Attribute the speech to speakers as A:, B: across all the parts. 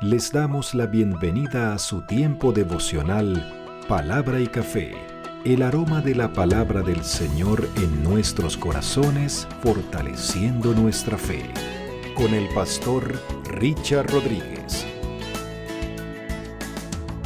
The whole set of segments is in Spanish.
A: Les damos la bienvenida a su tiempo devocional Palabra y Café, el aroma de la palabra del Señor en nuestros corazones, fortaleciendo nuestra fe. Con el pastor Richard Rodríguez.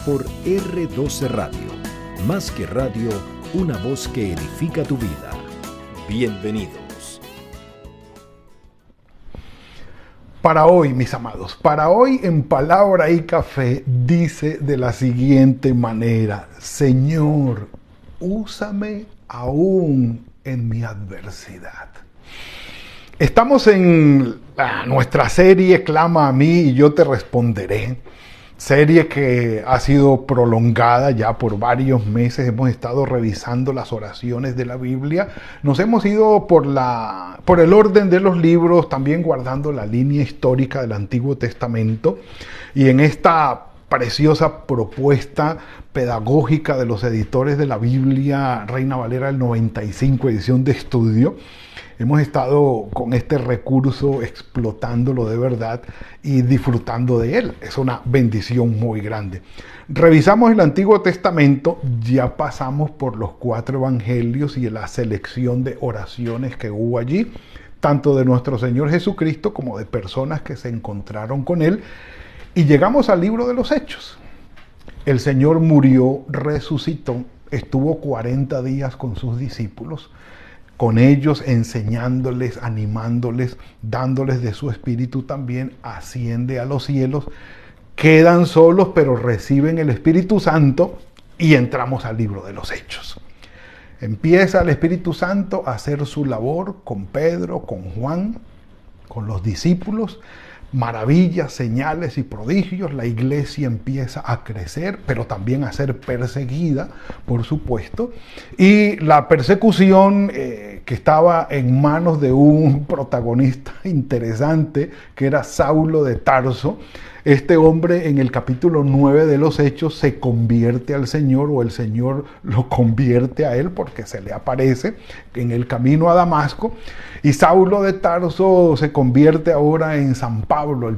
A: Por R12 Radio, más que radio, una voz que edifica tu vida. Bienvenidos.
B: Para hoy, mis amados, para hoy en Palabra y Café dice de la siguiente manera: Señor, úsame aún en mi adversidad. Estamos en nuestra serie Clama a mí y yo te responderé. Serie que ha sido prolongada ya por varios meses. Hemos estado revisando las oraciones de la Biblia. Nos hemos ido por el orden de los libros, también guardando la línea histórica del Antiguo Testamento. Y en esta preciosa propuesta pedagógica de los editores de la Biblia, Reina Valera del 95, edición de estudio, hemos estado con este recurso explotándolo de verdad y disfrutando de él. Es una bendición muy grande. Revisamos el Antiguo Testamento, ya pasamos por los 4 evangelios y la selección de oraciones que hubo allí, tanto de nuestro Señor Jesucristo como de personas que se encontraron con él. Y llegamos al libro de los Hechos. El Señor murió, resucitó, estuvo 40 días con sus discípulos, con ellos enseñándoles, animándoles, dándoles de su espíritu también, asciende a los cielos, quedan solos pero reciben el Espíritu Santo y entramos al libro de los Hechos. Empieza el Espíritu Santo a hacer su labor con Pedro, con Juan, con los discípulos, maravillas, señales y prodigios. La iglesia empieza a crecer, pero también a ser perseguida, por supuesto. Y la persecución que estaba en manos de un protagonista interesante, que era Saulo de Tarso. Este hombre en el capítulo 9 de los Hechos se convierte al Señor, o el Señor lo convierte a él porque se le aparece en el camino a Damasco. Y Saulo de Tarso se convierte ahora en San Pablo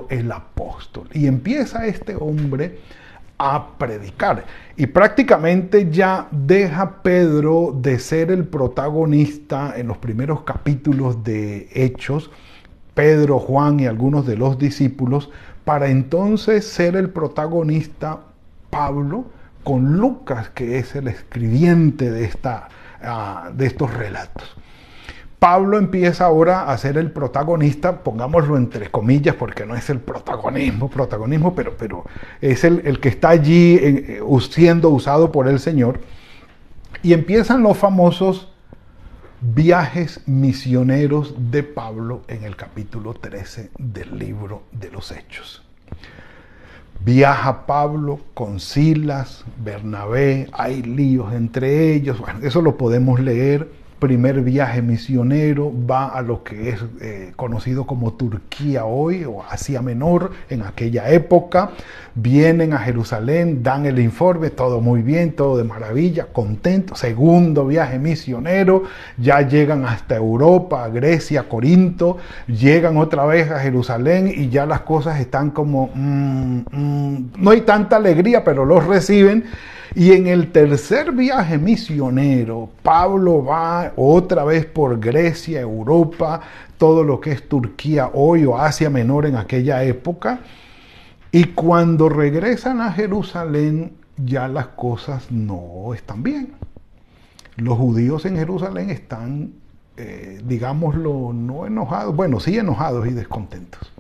B: el apóstol. Y empieza este hombre a predicar. Y prácticamente ya deja Pedro de ser el protagonista en los primeros capítulos de Hechos, Pedro, Juan y algunos de los discípulos, para entonces ser el protagonista Pablo, con Lucas, que es el escribiente de estos relatos. Pablo empieza ahora a ser el protagonista, pongámoslo entre comillas, porque no es el protagonismo, pero es el que está allí siendo usado por el Señor. Y empiezan los famosos viajes misioneros de Pablo en el capítulo 13 del libro de los Hechos. Viaja Pablo con Silas, Bernabé, hay líos entre ellos, bueno, eso lo podemos leer. Primer viaje misionero, va a lo que es conocido como Turquía hoy, o Asia Menor en aquella época. Vienen a Jerusalén, dan el informe, todo muy bien, todo de maravilla, contentos. Segundo viaje misionero, ya llegan hasta Europa, Grecia, Corinto, llegan otra vez a Jerusalén y ya las cosas están como, no hay tanta alegría, pero los reciben. Y en el tercer viaje misionero, Pablo va otra vez por Grecia, Europa, todo lo que es Turquía hoy o Asia Menor en aquella época. Y cuando regresan a Jerusalén, ya las cosas no están bien. Los judíos en Jerusalén están, digámoslo, no enojados, bueno, sí enojados y descontentos.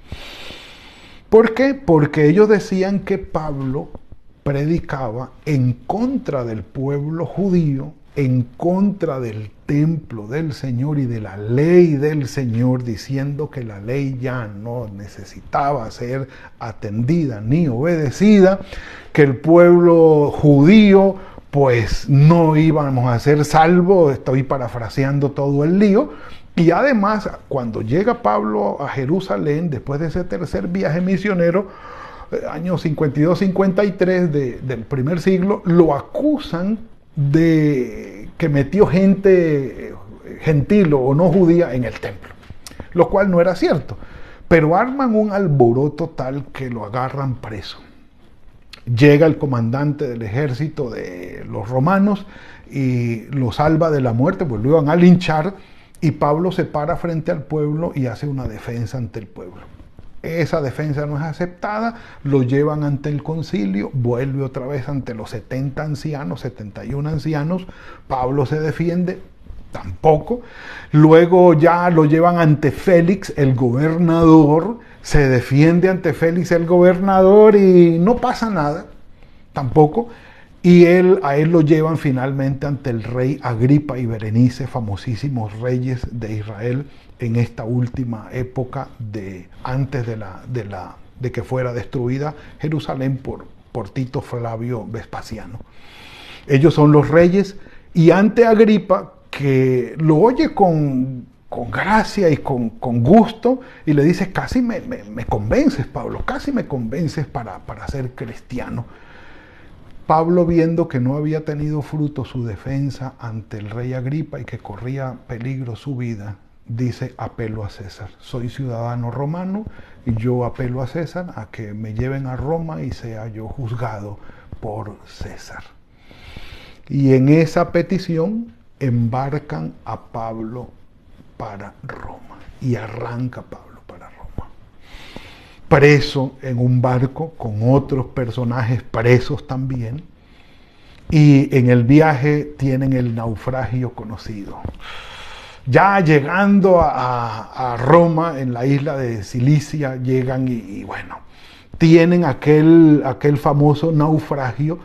B: ¿Por qué? Porque ellos decían que Pablo predicaba en contra del pueblo judío, en contra del templo del Señor y de la ley del Señor, diciendo que la ley ya no necesitaba ser atendida ni obedecida, que el pueblo judío pues no íbamos a ser salvos. Estoy parafraseando todo el lío. Y además, cuando llega Pablo a Jerusalén, después de ese tercer viaje misionero, años 52-53 del primer siglo, lo acusan de que metió gente gentil o no judía en el templo, lo cual no era cierto. pero arman un alboroto tal que lo agarran preso. Llega el comandante del ejército de los romanos y lo salva de la muerte, pues lo iban a linchar, y Pablo se para frente al pueblo y hace una defensa ante el pueblo. Esa defensa no es aceptada, lo llevan ante el concilio, vuelve otra vez ante los 70 ancianos, 71 ancianos, Pablo se defiende, tampoco. Luego ya lo llevan ante Félix, el gobernador, se defiende ante Félix, el gobernador, y no pasa nada, tampoco. Y a él lo llevan finalmente ante el rey Agripa y Berenice, famosísimos reyes de Israel en esta última época antes de que fuera destruida Jerusalén por Tito Flavio Vespasiano. Ellos son los reyes, y ante Agripa, que lo oye con gracia y con gusto, y le dice: casi me convences, Pablo, casi me convences para ser cristiano. Pablo, viendo que no había tenido fruto su defensa ante el rey Agripa y que corría peligro su vida, dice: apelo a César. Soy ciudadano romano y yo apelo a César a que me lleven a Roma y sea yo juzgado por César. Y en esa petición embarcan a Pablo para Roma, y arranca Pablo para Roma, preso en un barco con otros personajes presos también, y en el viaje tienen el naufragio conocido. Ya llegando a Roma, en la isla de Cilicia, llegan y bueno, tienen aquel famoso naufragio,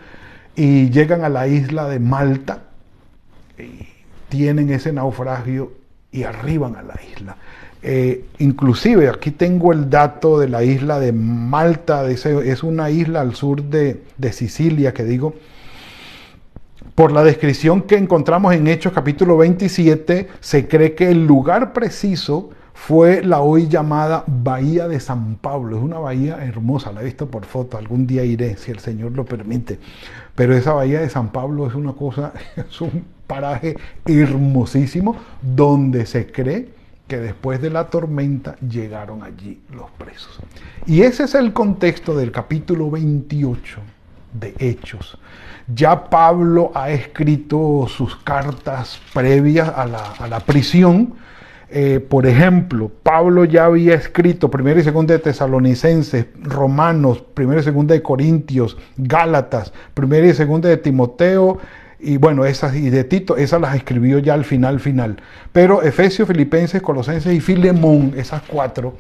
B: y llegan a la isla de Malta, y tienen ese naufragio y arriban a la isla. Inclusive aquí tengo el dato de la isla de Malta, es una isla al sur de Sicilia, que digo, por la descripción que encontramos en Hechos capítulo 27, se cree que el lugar preciso fue la hoy llamada Bahía de San Pablo. Es una bahía hermosa, la he visto por foto, algún día iré, si el Señor lo permite. Pero esa Bahía de San Pablo es una cosa, es un paraje hermosísimo, donde se cree que después de la tormenta llegaron allí los presos. Y ese es el contexto del capítulo 28 de Hechos. Ya Pablo ha escrito sus cartas previas a la prisión. Por ejemplo, Pablo ya había escrito 1 y 2 de Tesalonicenses, Romanos, 1 y 2 de Corintios, Gálatas, 1 y 2 de Timoteo, y bueno, esas y de Tito, esas las escribió ya al final. Pero Efesios, Filipenses, Colosenses y Filemón, esas 4,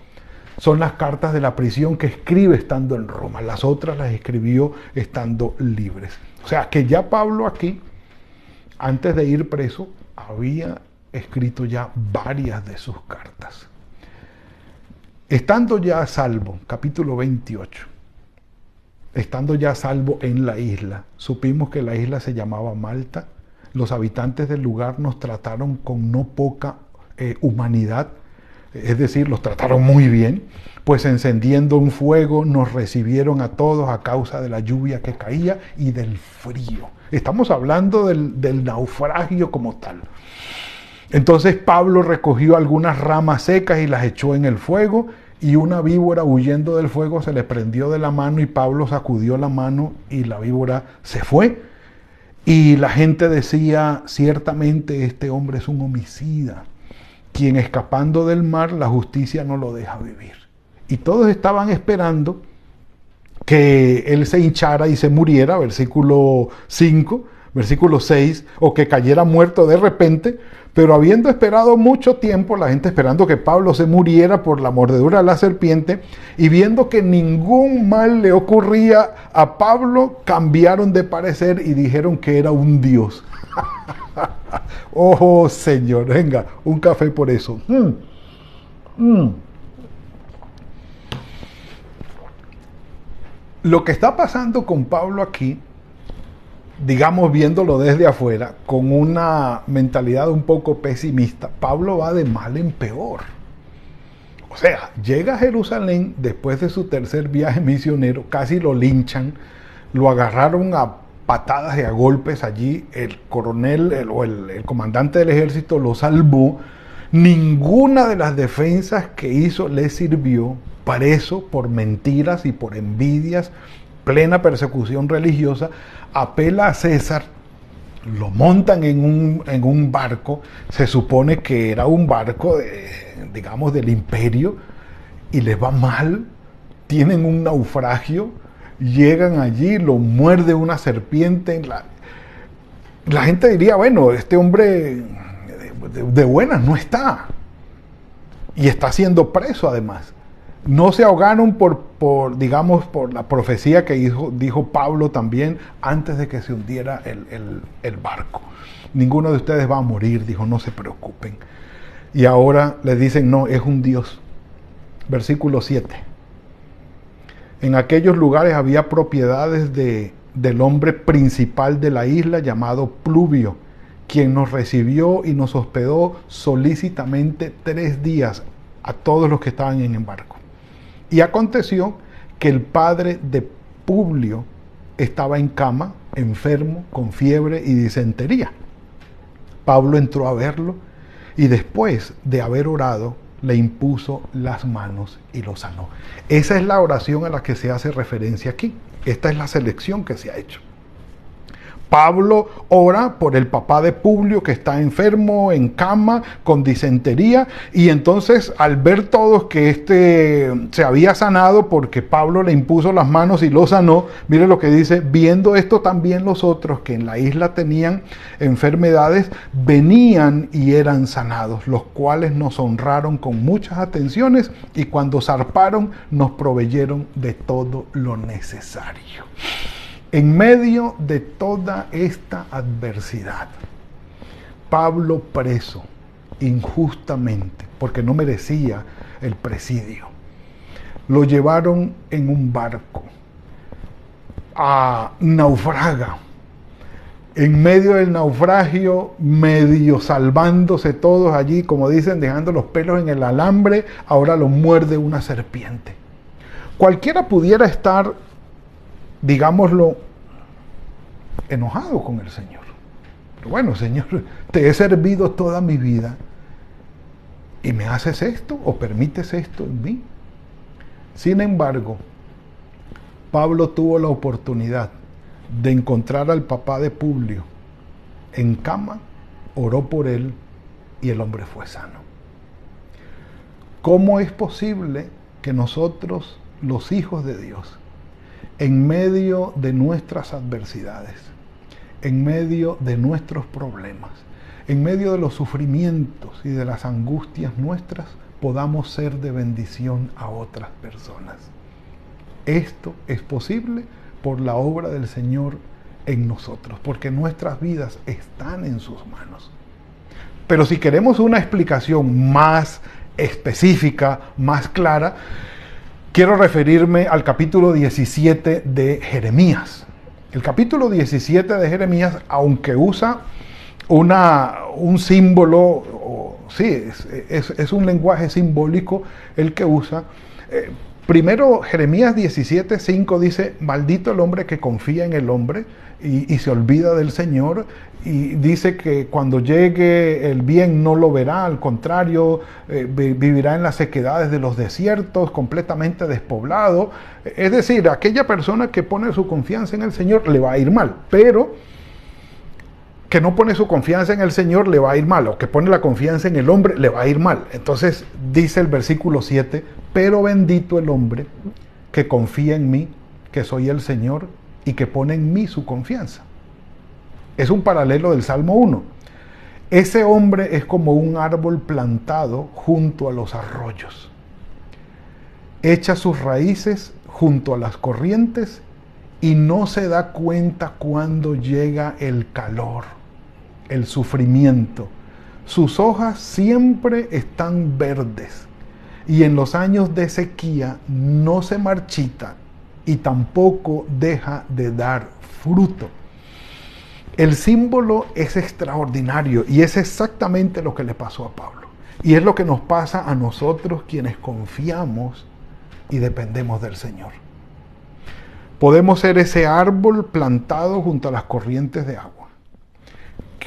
B: son las cartas de la prisión que escribe estando en Roma. Las otras las escribió estando libres. O sea, que ya Pablo aquí, antes de ir preso, había escrito ya varias de sus cartas. Estando ya a salvo, capítulo 28, estando ya a salvo en la isla, supimos que la isla se llamaba Malta. Los habitantes del lugar nos trataron con no poca humanidad, es decir, los trataron muy bien, pues encendiendo un fuego nos recibieron a todos a causa de la lluvia que caía y del frío. Estamos hablando del naufragio como tal. Entonces Pablo recogió algunas ramas secas y las echó en el fuego, y una víbora, huyendo del fuego, se le prendió de la mano, y Pablo sacudió la mano y la víbora se fue. Y la gente decía: ciertamente este hombre es un homicida, quien escapando del mar la justicia no lo deja vivir. Y todos estaban esperando que él se hinchara y se muriera, versículo 5, versículo 6, o que cayera muerto de repente. Pero habiendo esperado mucho tiempo, la gente esperando que Pablo se muriera por la mordedura de la serpiente, y viendo que ningún mal le ocurría a Pablo, cambiaron de parecer y dijeron que era un dios. Oh, Señor, venga, un café por eso. Lo que está pasando con Pablo aquí, digamos viéndolo desde afuera, con una mentalidad un poco pesimista, Pablo va de mal en peor. O sea, llega a Jerusalén después de su tercer viaje misionero, casi lo linchan, lo agarraron a patadas y a golpes allí, el coronel el comandante del ejército lo salvó, Ninguna de las defensas que hizo le sirvió. Preso por mentiras y por envidias, plena persecución religiosa, apela a César, lo montan en un barco, se supone que era un barco, digamos, del imperio, y les va mal, tienen un naufragio, llegan allí, lo muerde una serpiente. La gente diría, bueno, este hombre de buenas no está, y está siendo preso además. No se ahogaron por la profecía que dijo Pablo también antes de que se hundiera el barco. Ninguno de ustedes va a morir, dijo, no se preocupen. Y ahora les dicen, no, es un Dios. Versículo 7. En aquellos lugares había propiedades del hombre principal de la isla llamado Pluvio, quien nos recibió y nos hospedó solícitamente 3 días a todos los que estaban en el barco. Y aconteció que el padre de Publio estaba en cama, enfermo, con fiebre y disentería. Pablo entró a verlo y después de haber orado, le impuso las manos y lo sanó. Esa es la oración a la que se hace referencia aquí. Esta es la selección que se ha hecho. Pablo ora por el papá de Publio que está enfermo, en cama, con disentería, y entonces al ver todos que se había sanado porque Pablo le impuso las manos y lo sanó, mire lo que dice, viendo esto también los otros que en la isla tenían enfermedades, venían y eran sanados, los cuales nos honraron con muchas atenciones y cuando zarparon nos proveyeron de todo lo necesario. En medio de toda esta adversidad, Pablo preso injustamente, porque no merecía el presidio, lo llevaron en un barco a naufraga. En medio del naufragio, medio salvándose todos allí, como dicen, dejando los pelos en el alambre, ahora lo muerde una serpiente. Cualquiera pudiera estar, digámoslo, enojado con el Señor. Pero bueno, Señor, te he servido toda mi vida y me haces esto o permites esto en mí. Sin embargo, Pablo tuvo la oportunidad de encontrar al papá de Publio en cama, oró por él y el hombre fue sano. ¿Cómo es posible que nosotros, los hijos de Dios, en medio de nuestras adversidades, en medio de nuestros problemas, en medio de los sufrimientos y de las angustias nuestras, podamos ser de bendición a otras personas? Esto es posible por la obra del Señor en nosotros, porque nuestras vidas están en sus manos. Pero si queremos una explicación más específica, más clara, quiero referirme al capítulo 17 de Jeremías. El capítulo 17 de Jeremías, aunque usa un símbolo, es un lenguaje simbólico el que usa. Primero, Jeremías 17:5 dice, maldito el hombre que confía en el hombre y se olvida del Señor, y dice que cuando llegue el bien no lo verá, al contrario, vivirá en las sequedades de los desiertos, completamente despoblado. Es decir, aquella persona que pone su confianza en el Señor le va a ir mal, pero que no pone su confianza en el Señor le va a ir mal, o que pone la confianza en el hombre le va a ir mal. Entonces dice el versículo 7, pero bendito el hombre que confía en mí, que soy el Señor, y que pone en mí su confianza. Es un paralelo del Salmo 1. Ese hombre es como un árbol plantado junto a los arroyos. Echa sus raíces junto a las corrientes y no se da cuenta cuando llega el calor, el sufrimiento. Sus hojas siempre están verdes y en los años de sequía no se marchita y tampoco deja de dar fruto. El símbolo es extraordinario y es exactamente lo que le pasó a Pablo. Y es lo que nos pasa a nosotros quienes confiamos y dependemos del Señor. Podemos ser ese árbol plantado junto a las corrientes de agua,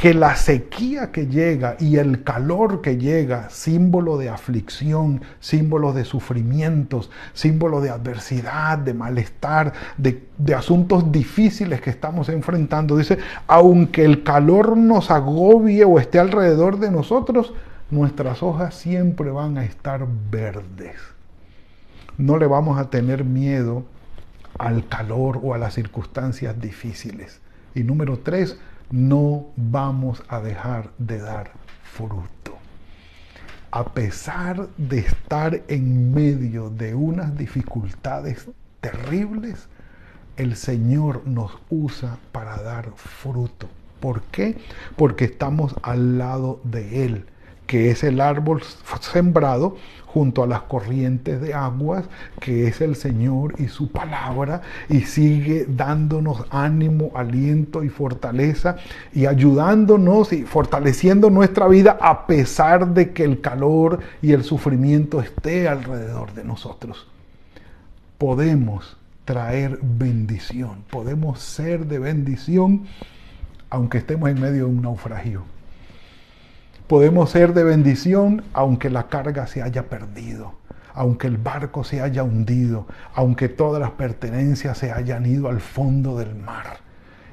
B: que la sequía que llega y el calor que llega, símbolo de aflicción, símbolo de sufrimientos, símbolo de adversidad, de malestar, de asuntos difíciles que estamos enfrentando. Dice, aunque el calor nos agobie o esté alrededor de nosotros, nuestras hojas siempre van a estar verdes. No le vamos a tener miedo al calor o a las circunstancias difíciles. Y número 3, no vamos a dejar de dar fruto. A pesar de estar en medio de unas dificultades terribles, el Señor nos usa para dar fruto. ¿Por qué? Porque estamos al lado de Él, que es el árbol sembrado junto a las corrientes de aguas, que es el Señor y su palabra, y sigue dándonos ánimo, aliento y fortaleza, y ayudándonos y fortaleciendo nuestra vida a pesar de que el calor y el sufrimiento esté alrededor de nosotros. Podemos traer bendición, podemos ser de bendición aunque estemos en medio de un naufragio. Podemos ser de bendición aunque la carga se haya perdido, aunque el barco se haya hundido, aunque todas las pertenencias se hayan ido al fondo del mar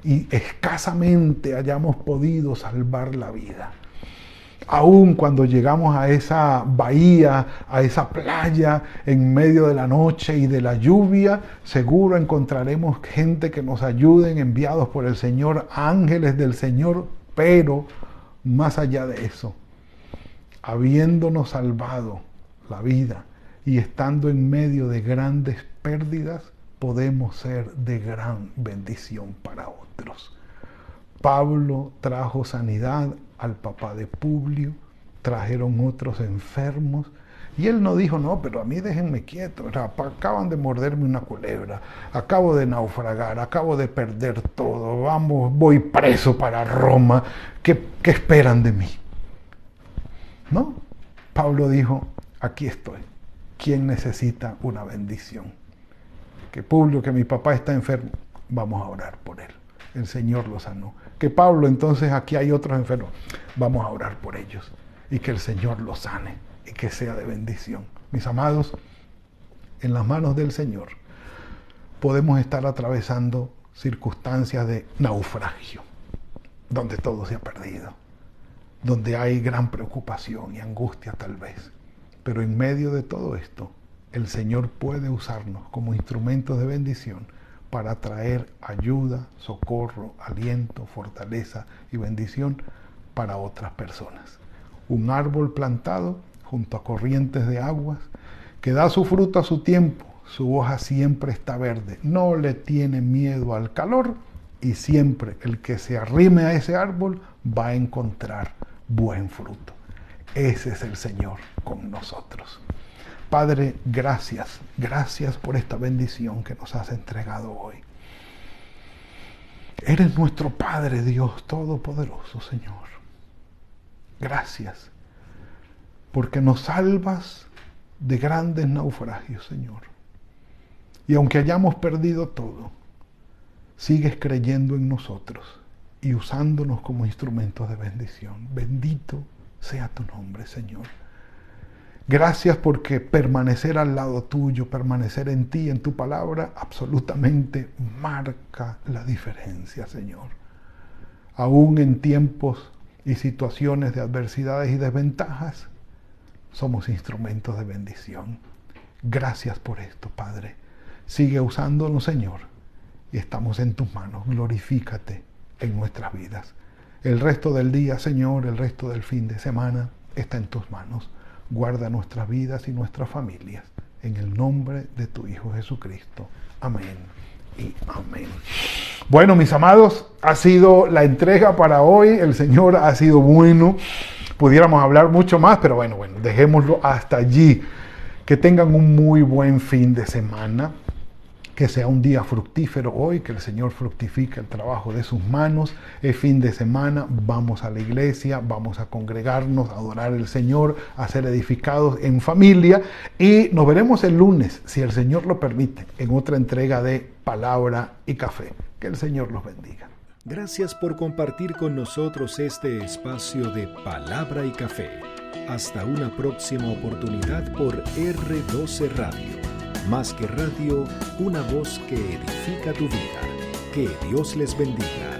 B: y escasamente hayamos podido salvar la vida. Aún cuando llegamos a esa bahía, a esa playa, en medio de la noche y de la lluvia, seguro encontraremos gente que nos ayuden, enviados por el Señor, ángeles del Señor, pero más allá de eso, habiéndonos salvado la vida y estando en medio de grandes pérdidas, podemos ser de gran bendición para otros. Pablo trajo sanidad al papá de Publio, trajeron otros enfermos, y él no dijo, no, pero a mí déjenme quieto, o sea, acaban de morderme una culebra, acabo de naufragar, acabo de perder todo, vamos, voy preso para Roma, ¿qué esperan de mí? No, Pablo dijo, aquí estoy, ¿quién necesita una bendición? Que Publio, que mi papá está enfermo, vamos a orar por él, el Señor lo sanó. Que Pablo, entonces aquí hay otros enfermos, vamos a orar por ellos, y que el Señor los sane, y que sea de bendición. Mis amados, en las manos del Señor podemos estar atravesando circunstancias de naufragio, donde todo se ha perdido, donde hay gran preocupación y angustia tal vez. Pero en medio de todo esto, el Señor puede usarnos como instrumentos de bendición para traer ayuda, socorro, aliento, fortaleza y bendición para otras personas. Un árbol plantado junto a corrientes de aguas, que da su fruto a su tiempo, su hoja siempre está verde, no le tiene miedo al calor y siempre el que se arrime a ese árbol va a encontrar buen fruto. Ese es el Señor con nosotros. Padre, gracias, gracias por esta bendición que nos has entregado hoy. Eres nuestro Padre Dios Todopoderoso, Señor. Gracias, porque nos salvas de grandes naufragios, Señor. Y aunque hayamos perdido todo, sigues creyendo en nosotros y usándonos como instrumentos de bendición. Bendito sea tu nombre, Señor. Gracias porque permanecer al lado tuyo, permanecer en ti, en tu palabra, absolutamente marca la diferencia, Señor. Aún en tiempos y situaciones de adversidades y desventajas, somos instrumentos de bendición. Gracias por esto, Padre. Sigue usándonos, Señor, y estamos en tus manos. Glorifícate en nuestras vidas. El resto del día, Señor, el resto del fin de semana está en tus manos. Guarda nuestras vidas y nuestras familias. En el nombre de tu Hijo Jesucristo. Amén y amén. Bueno, mis amados, ha sido la entrega para hoy. El Señor ha sido bueno. Pudiéramos hablar mucho más, pero bueno, dejémoslo hasta allí. Que tengan un muy buen fin de semana. Que sea un día fructífero hoy, que el Señor fructifique el trabajo de sus manos. Es fin de semana, vamos a la iglesia, vamos a congregarnos, a adorar al Señor, a ser edificados en familia. Y nos veremos el lunes, si el Señor lo permite, en otra entrega de Palabra y Café. Que el Señor los bendiga.
A: Gracias por compartir con nosotros este espacio de Palabra y Café. Hasta una próxima oportunidad por R12 Radio. Más que radio, una voz que edifica tu vida. Que Dios les bendiga.